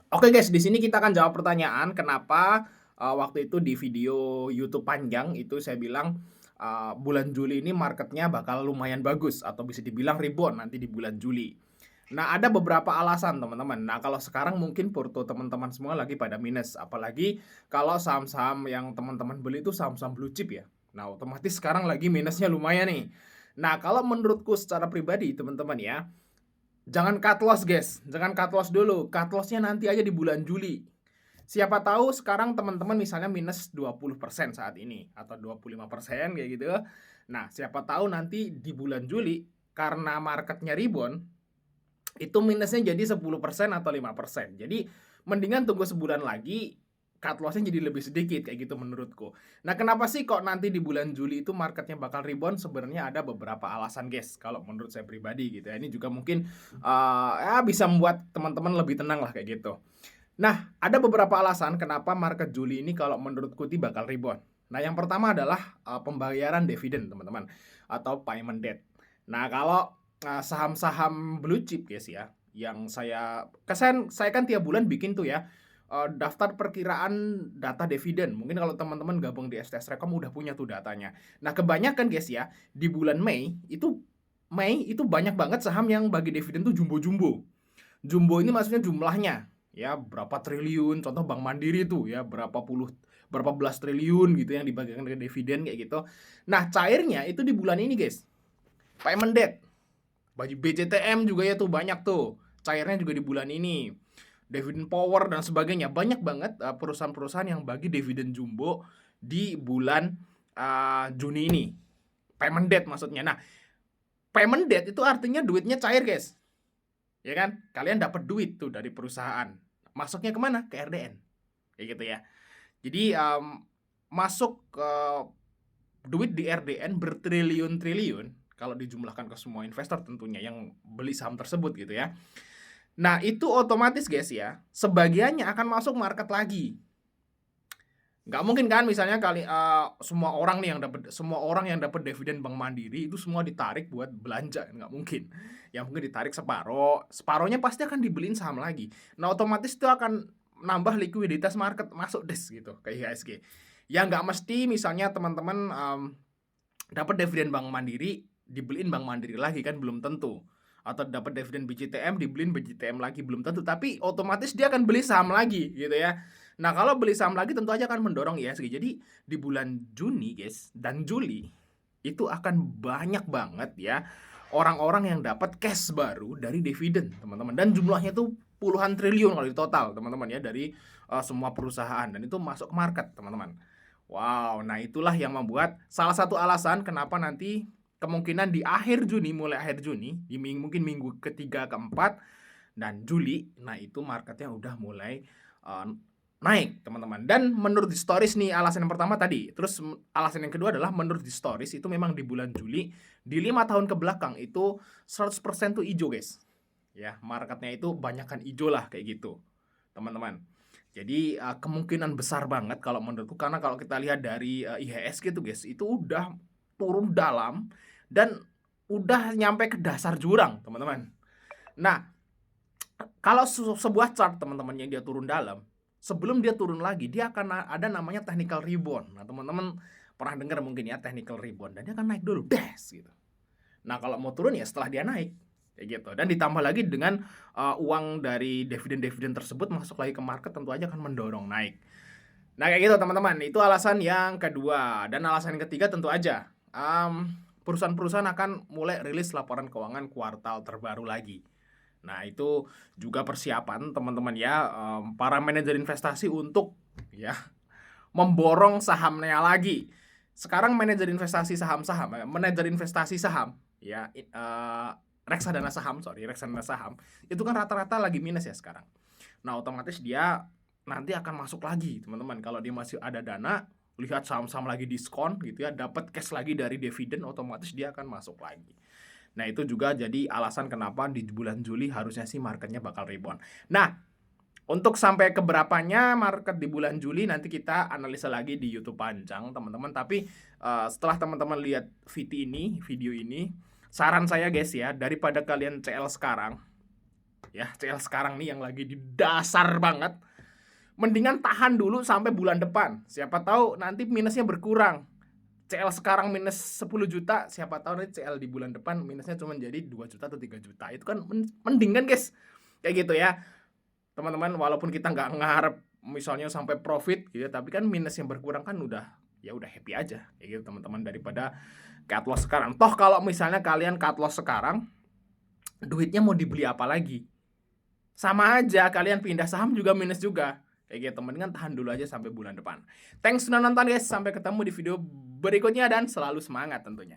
Oke guys, di sini kita akan jawab pertanyaan kenapa, waktu itu di video YouTube panjang itu saya bilang, bulan Juli ini marketnya bakal lumayan bagus atau bisa dibilang rebound nanti di bulan Juli. Nah, ada beberapa alasan teman-teman. Nah, kalau sekarang mungkin porto teman-teman semua lagi pada minus, apalagi kalau saham-saham yang teman-teman beli itu saham-saham blue chip ya. Nah, otomatis sekarang lagi minusnya lumayan nih. Nah, kalau menurutku secara pribadi teman-teman ya, jangan cut loss guys, jangan cut loss dulu, cut loss-nya nanti aja di bulan Juli. Siapa tahu sekarang teman-teman misalnya minus 20% saat ini atau 25% kayak gitu. Nah, siapa tahu nanti di bulan Juli karena marketnya rebound, itu minusnya jadi 10% atau 5%. Jadi mendingan tunggu sebulan lagi, cut loss-nya jadi lebih sedikit kayak gitu menurutku. Nah, kenapa sih kok nanti di bulan Juli itu marketnya bakal rebound? Sebenarnya ada beberapa alasan, guys, kalau menurut saya pribadi gitu ya. Ini juga mungkin, ya bisa membuat teman-teman lebih tenang lah kayak gitu. Nah, ada beberapa alasan kenapa market Juli ini kalau menurutku ini bakal rebound. Nah, yang pertama adalah, pembayaran dividen teman-teman, atau payment date. Nah, kalau, saham-saham blue chip guys ya, yang saya kan tiap bulan bikin tuh ya, daftar perkiraan data dividen. Mungkin kalau teman-teman gabung di STS Rekom udah punya tuh datanya. Nah, kebanyakan guys ya, di bulan Mei itu banyak banget saham yang bagi dividen tuh jumbo-jumbo. Jumbo ini maksudnya jumlahnya, ya berapa triliun, contoh Bank Mandiri tuh ya berapa belas triliun gitu yang dibagikan ke dividen kayak gitu. Nah, cairnya itu di bulan ini, guys. Payment date. Baju BCTM juga ya tuh banyak tuh. Cairnya juga di bulan ini. Dividend power dan sebagainya. Banyak banget perusahaan-perusahaan yang bagi dividen jumbo di bulan Juni ini. Payment date maksudnya. Nah, payment date itu artinya duitnya cair, guys. Ya kan? Kalian dapat duit tuh dari perusahaan. Masuknya kemana? Ke RDN. Kayak gitu ya. Jadi masuk ke duit di RDN bertriliun-triliun kalau dijumlahkan ke semua investor tentunya yang beli saham tersebut gitu ya. Nah, itu otomatis guys ya, sebagiannya akan masuk market lagi. Nggak mungkin kan misalnya semua orang yang dapat dividen Bank Mandiri itu semua ditarik buat belanja, nggak mungkin. Yang mungkin ditarik separoh, separohnya pasti akan dibeliin saham lagi. Nah, otomatis itu akan nambah likuiditas market masuk des gitu ke IHSG. Ya nggak mesti misalnya teman-teman dapat dividen Bank Mandiri, dibeliin Bank Mandiri lagi kan belum tentu. Atau dapat dividen BCTM, dibeliin BCTM lagi belum tentu, tapi otomatis dia akan beli saham lagi gitu ya. Nah, kalau beli saham lagi tentu aja akan mendorong IHSG. Jadi di bulan Juni, guys, dan Juli itu akan banyak banget ya orang-orang yang dapat cash baru dari dividen, teman-teman. Dan jumlahnya itu puluhan triliun kalau di total, teman-teman ya, dari semua perusahaan dan itu masuk ke market, teman-teman. Wow, nah itulah yang membuat salah satu alasan kenapa nanti kemungkinan di akhir Juni, mulai akhir Juni, mungkin minggu ketiga, keempat, dan Juli, nah itu marketnya udah mulai naik teman-teman. Dan menurut di stories nih alasan yang pertama tadi, terus alasan yang kedua adalah menurut di stories itu memang di bulan Juli di 5 tahun ke belakang itu 100% tuh hijau guys. Ya, marketnya itu banyakan hijau lah kayak gitu teman-teman. Jadi kemungkinan besar banget kalau menurutku karena kalau kita lihat dari IHSG gitu guys, itu udah turun dalam dan udah nyampe ke dasar jurang teman-teman. Nah, kalau sebuah chart teman-teman yang dia turun dalam, sebelum dia turun lagi, dia akan ada namanya technical rebound. Nah, teman-teman pernah dengar mungkin ya technical rebound dan dia akan naik dulu, des gitu. Nah, kalau mau turun ya setelah dia naik kayak gitu. Dan ditambah lagi dengan uang dari dividen-dividen tersebut masuk lagi ke market tentu aja akan mendorong naik. Nah, kayak gitu teman-teman. Itu alasan yang kedua dan alasan yang ketiga tentu aja perusahaan-perusahaan akan mulai rilis laporan keuangan kuartal terbaru lagi. Nah, itu juga persiapan teman-teman ya, para manajer investasi untuk ya memborong sahamnya lagi. Sekarang manajer investasi saham ya, reksadana saham itu kan rata-rata lagi minus ya sekarang. Nah, otomatis dia nanti akan masuk lagi teman-teman. Kalau dia masih ada dana, lihat saham-saham lagi diskon gitu ya, dapat cash lagi dari dividen, otomatis dia akan masuk lagi. Nah, itu juga jadi alasan kenapa di bulan Juli harusnya sih marketnya bakal rebound. Nah, untuk sampai keberapanya market di bulan Juli nanti kita analisa lagi di YouTube panjang, teman-teman. Tapi setelah teman-teman lihat video ini, saran saya guys ya, daripada kalian CL sekarang, ya CL sekarang nih yang lagi di dasar banget, mendingan tahan dulu sampai bulan depan. Siapa tahu nanti minusnya berkurang. CL sekarang minus 10 juta, siapa tahu nanti CL di bulan depan minusnya cuma jadi 2 juta atau 3 juta. Itu kan mending kan, guys. Kayak gitu ya. Teman-teman, walaupun kita nggak ngarep misalnya sampai profit gitu ya, tapi kan minus yang berkurang kan udah ya udah happy aja. Kayak gitu teman-teman, daripada cut loss sekarang. Toh kalau misalnya kalian cut loss sekarang, duitnya mau dibeli apa lagi? Sama aja, kalian pindah saham juga minus juga. Kayak gitu, mendingan tahan dulu aja sampai bulan depan. Thanks sudah nonton guys, sampai ketemu di video berikutnya dan selalu semangat tentunya.